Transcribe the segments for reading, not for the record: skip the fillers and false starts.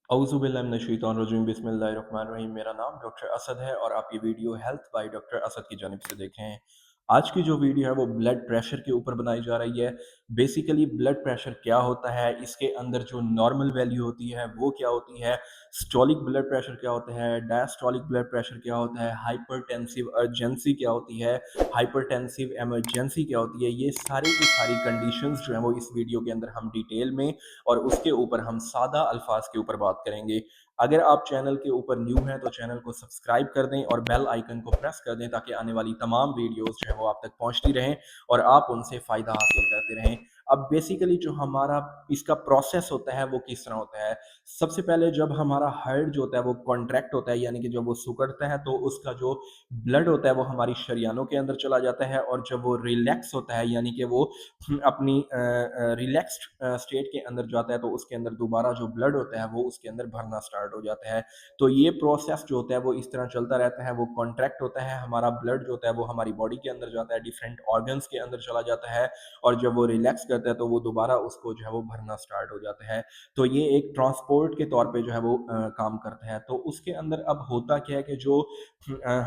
औज़ुबिल्लाहिमिनश्शैतानिर्रजीम बिस्मिल्लाहिर्रहमानिर्रहीम। मेरा नाम डॉक्टर असद है और आप ये video health by doctor Asad की जानिब से देखें। आज की जो वीडियो है वो ब्लड प्रेशर के ऊपर बनाई जा रही है। बेसिकली ब्लड प्रेशर क्या होता है, इसके अंदर जो नॉर्मल वैल्यू होती है वो क्या होती है, सिस्टोलिक ब्लड प्रेशर क्या होता है, डायस्टोलिक ब्लड प्रेशर क्या होता है, हाइपरटेंसिव अर्जेंसी क्या होती है, हाइपरटेंसिव इमरजेंसी क्या होती है। ये सारी की सारी कंडीशंस जो है वो इस वीडियो के अंदर हम डिटेल में और उसके ऊपर हम सादा अल्फाज के ऊपर बात करेंगे। अगर आप चैनल के ऊपर न्यू हैं तो चैनल को सब्सक्राइब कर दें और बेल आइकन को प्रेस कर दें ताकि आने वाली तमाम वीडियोस जो है वो आप तक पहुंचती रहें और आप उनसे फ़ायदा हासिल करते रहें। अब बेसिकली जो हमारा इसका प्रोसेस होता है वो किस तरह होता है। सबसे पहले जब हमारा हार्ट जो होता है वो कॉन्ट्रैक्ट होता है, यानी कि जब वो सिकुड़ता है तो उसका जो ब्लड होता है वो हमारी शरियानों के अंदर चला जाता है, और जब वो रिलैक्स होता है यानी कि वो अपनी रिलैक्स्ड स्टेट के अंदर जाता है तो उसके अंदर दोबारा जो ब्लड होता है वो उसके अंदर भरना स्टार्ट हो जाता है। तो ये प्रोसेस जो होता है वो इस तरह चलता रहता है। वो कॉन्ट्रैक्ट होता है, हमारा ब्लड जो होता है वो हमारी बॉडी के अंदर जाता है, डिफरेंट ऑर्गन्स के अंदर चला जाता है, और जब वो रिलैक्स करता है तो वो दोबारा उसको जो है वो भरना स्टार्ट हो जाता है। तो ये एक ट्रांसपोर्ट के तौर पे जो है वो काम करता है। तो उसके अंदर अब होता क्या है कि जो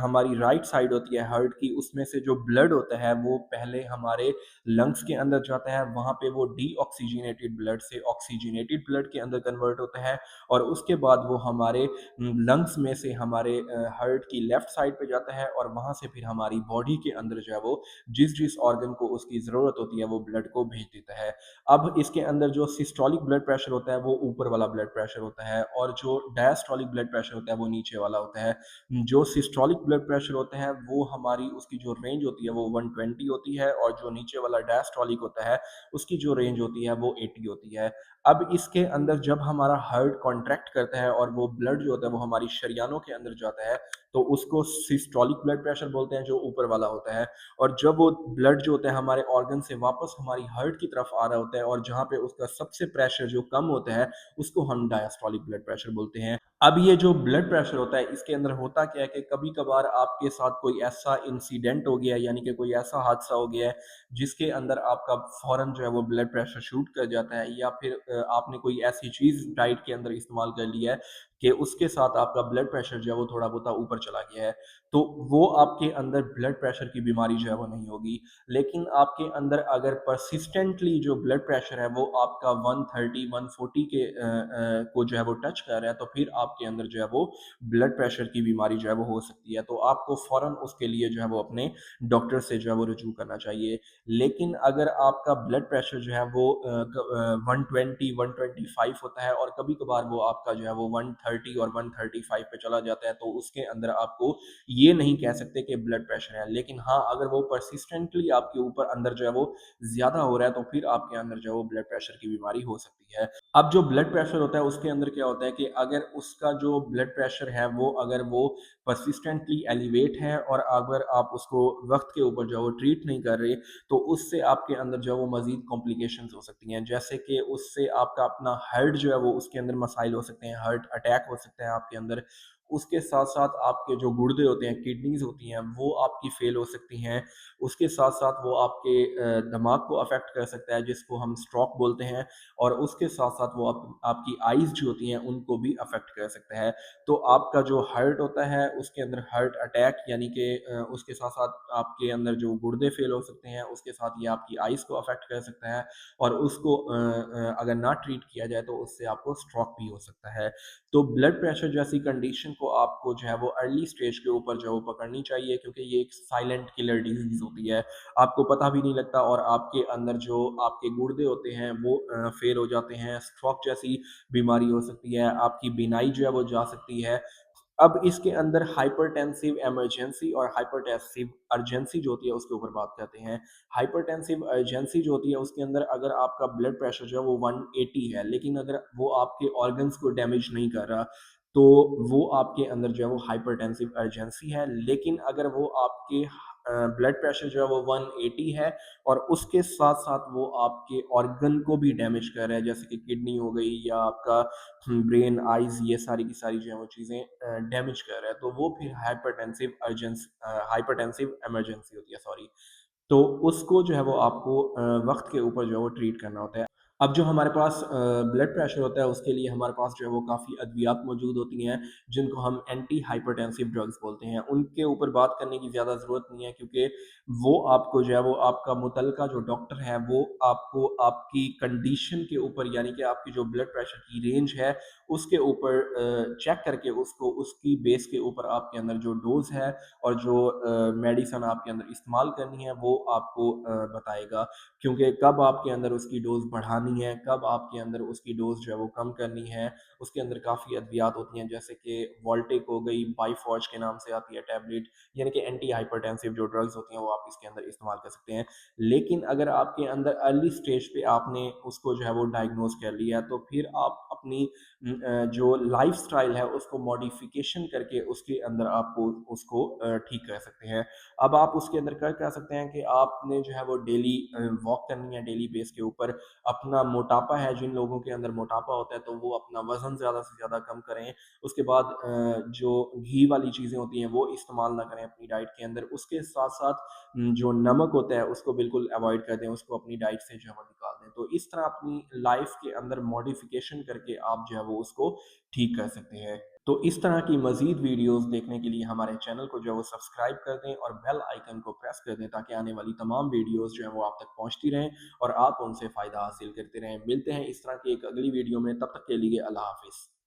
हमारी राइट साइड होती है हार्ट की, उसमें से जो ब्लड होता है वो पहले हमारे लंग्स के अंदर जाता है, वहाँ पे वो डीऑक्सीजनेटेड ब्लड से ऑक्सीजनेटेड ब्लड के अंदर कन्वर्ट होता है, और उसके बाद वो हमारे लंग्स में से हमारे हार्ट की लेफ्ट साइड पे जाता है, और वहाँ से फिर हमारी बॉडी के अंदर जो है वो जिस जिस ऑर्गन को उसकी ज़रूरत होती है वो ब्लड को भेज देता है। अब इसके अंदर जो सिस्टोलिक ब्लड प्रेशर होता है वो ऊपर वाला ब्लड प्रेशर होता है, और जो डायस्टोलिक ब्लड प्रेशर होता है वो नीचे वाला होता है। जो सिस्टोलिक ब्लड प्रेशर होता है वो हमारी उसकी जो रेंज होती है वो 120 होती है, और जो नीचे वाला डायस्टोलिक होता है उसकी जो रेंज होती है वो 80 होती है। अब इसके अंदर जब हमारा हार्ट कॉन्ट्रैक्ट करता है और वो ब्लड जो होता है वो हमारी शरियानों के अंदर जाता है तो उसको सिस्टोलिक ब्लड प्रेशर बोलते हैं, जो ऊपर वाला होता है। और जब वो ब्लड जो होता है हमारे ऑर्गन से वापस हमारी हार्ट की तरफ आ रहा होता है और जहाँ पे उसका सबसे प्रेशर जो कम होता है उसको हम डायस्टोलिक ब्लड प्रेशर बोलते हैं। अब ये जो ब्लड प्रेशर होता है इसके अंदर होता क्या है कि कभी-कभार आपके साथ कोई ऐसा इंसिडेंट हो गया है, यानी कि कोई ऐसा हादसा हो गया है जिसके अंदर आपका फ़ौरन जो है वो ब्लड प्रेशर शूट कर जाता है, या फिर आपने कोई ऐसी चीज़ डाइट के अंदर इस्तेमाल कर लिया है कि उसके साथ आपका ब्लड प्रेशर जो है वो थोड़ा बहुत ऊपर चला गया है। तो वो आपके अंदर ब्लड प्रेशर की बीमारी जो है वो नहीं होगी। लेकिन आपके अंदर अगर परसिस्टेंटली जो ब्लड प्रेशर है वो आपका 130 140 के को जो है वो टच कर रहा है, तो फिर आपके अंदर जो है वो ब्लड प्रेशर की बीमारी जो है वो हो सकती है। तो आपको फ़ौरन उसके लिए जो है वो अपने डॉक्टर से जो है वो रुजू करना चाहिए। लेकिन अगर आपका ब्लड प्रेशर जो है वो 120 125 होता है, और कभी-कभार वो आपका जो है वो 130 और 135 पे चला जाता है, तो उसके अंदर आपको ये नहीं कह सकते कि ब्लड प्रेशर है। लेकिन हाँ, अगर वो परसिस्टेंटली आपके ऊपर अंदर जो है वो ज़्यादा हो रहा है तो फिर आपके अंदर जो है वो ब्लड प्रेशर की बीमारी हो सकती है। अब जो ब्लड प्रेशर होता है उसके अंदर क्या होता है कि अगर उसका जो ब्लड प्रेशर है वो अगर वो परसिस्टेंटली एलिवेट है और अगर आप उसको वक़्त के ऊपर जो है वो ट्रीट नहीं कर रहे, तो उससे आपके अंदर जो है वो मज़ीद कॉम्प्लिकेशंस हो सकती हैं। जैसे कि उससे आपका अपना हार्ट जो है वो उसके अंदर मसाइल हो सकते हैं, हार्ट अटैक हो सकते हैं आपके अंदर। उसके साथ-साथ आपके जो गुर्दे होते हैं, किडनीज़ होती हैं, वो आपकी फ़ेल हो सकती हैं। उसके साथ-साथ वो आपके दिमाग को अफ़ेक्ट कर सकता है जिसको हम स्ट्रोक बोलते हैं, और उसके साथ-साथ वो आपकी आइज़ जो होती हैं उनको भी अफ़ेक्ट कर सकता है। तो आपका जो हार्ट होता है उसके अंदर हार्ट अटैक, यानी कि उसके साथ-साथ आपके अंदर जो गुर्दे फ़ेल हो सकते हैं, उसके साथ ये आपकी आइज़ को अफ़ेक्ट कर सकता है, और उसको अगर ना ट्रीट किया जाए तो उससे आपको स्ट्रोक भी हो सकता है। तो ब्लड प्रेशर जैसी कंडीशन को आपको जो है वो अर्ली स्टेज के ऊपर जो है वो पकड़नी चाहिए, क्योंकि ये एक साइलेंट किलर डिज़ीज़ होती है। आपको पता भी नहीं लगता, और आपके अंदर जो आपके गुर्दे होते हैं वो फ़ेल हो जाते हैं, स्ट्रोक जैसी बीमारी हो सकती है, आपकी बीनाई जो है वो जा सकती है। अब इसके अंदर हाइपरटेंसिव इमरजेंसी और हाइपरटेंसिव अर्जेंसी जो होती है उसके ऊपर बात करते हैं। हाइपरटेंसिव अर्जेंसी जो होती है उसके अंदर अगर आपका ब्लड प्रेशर जो है वो 180 है, लेकिन अगर वो आपके ऑर्गन्स को डैमेज नहीं कर रहा, तो वो आपके अंदर जो है वो हाइपरटेंसिव अर्जेंसी है। लेकिन अगर वो आपके ब्लड प्रेशर जो है वो 180 है, और उसके साथ-साथ वो आपके ऑर्गन को भी डैमेज कर रहा है, जैसे कि किडनी हो गई या आपका ब्रेन, आइज़, ये सारी की सारी जो है वो चीज़ें डैमेज कर रहा है, तो वो फिर हाइपरटेंसिव इमरजेंसी होती है, सॉरी। तो उसको जो है वो आपको वक़्त के ऊपर जो है वो ट्रीट करना होता है। अब जो हमारे पास ब्लड प्रेशर होता है उसके लिए हमारे पास जो है वो काफ़ी अद्वियात मौजूद होती हैं, जिनको हम एंटी हाइपरटेंसिव ड्रग्स बोलते हैं। उनके ऊपर बात करने की ज़्यादा ज़रूरत नहीं है, क्योंकि वो आपको जो है वो आपका मुतल्लिका जो डॉक्टर है वो आपको आपकी कंडीशन के ऊपर, यानी कि आपकी जो ब्लड प्रेशर की रेंज है उसके ऊपर चेक करके उसको उसकी बेस के ऊपर आपके अंदर जो डोज़ है और जो मेडिसिन आपके अंदर इस्तेमाल करनी है वो आपको बताएगा। क्योंकि कब आपके अंदर उसकी डोज़ बढ़ानी है, कब आपके अंदर उसकी डोज़ जो है वो कम करनी है, उसके अंदर काफ़ी अद्वियात होती हैं, जैसे कि वोल्टेक हो गई, बाइफॉज के नाम से आती है टैबलेट, यानी कि एंटी हाइपरटेंसिव जो ड्रग्स होती हैं वो आप इसके अंदर इस्तेमाल कर सकते हैं। लेकिन अगर आपके अंदर अर्ली स्टेज पे आपने उसको जो है वो डायग्नोज़ कर लिया, तो फिर आप अपनी जो लाइफ़स्टाइल है उसको मॉडिफ़िकेशन करके उसके अंदर आपको उसको ठीक कर सकते हैं। अब आप उसके अंदर क्या कर सकते हैं कि आपने जो है वो डेली वॉक करनी है डेली बेस के ऊपर। अपना मोटापा है, जिन लोगों के अंदर मोटापा होता है तो वो अपना वज़न ज़्यादा से ज़्यादा कम करें। उसके बाद जो घी वाली चीज़ें होती हैं वो इस्तेमाल ना करें अपनी डाइट के अंदर। उसके साथ-साथ जो नमक होता है उसको बिल्कुल अवॉइड कर दें, उसको अपनी डाइट से जो है वो निकाल दें। तो इस तरह अपनी लाइफ़ के अंदर मॉडिफ़िकेशन करके आप जो है वो उसको ठीक कर सकते हैं। तो इस तरह की मज़ीद वीडियोज़ देखने के लिए हमारे चैनल को जो है वो सब्सक्राइब कर दें और बेल आइकन को प्रेस कर दें, ताकि आने वाली तमाम वीडियोज़ जो हैं वो आप तक पहुँचती रहें और आप उनसे फ़ायदा हासिल करते रहें। मिलते हैं इस तरह की एक अगली वीडियो में, तब तक के लिए अल्लाह हाफ़िज़।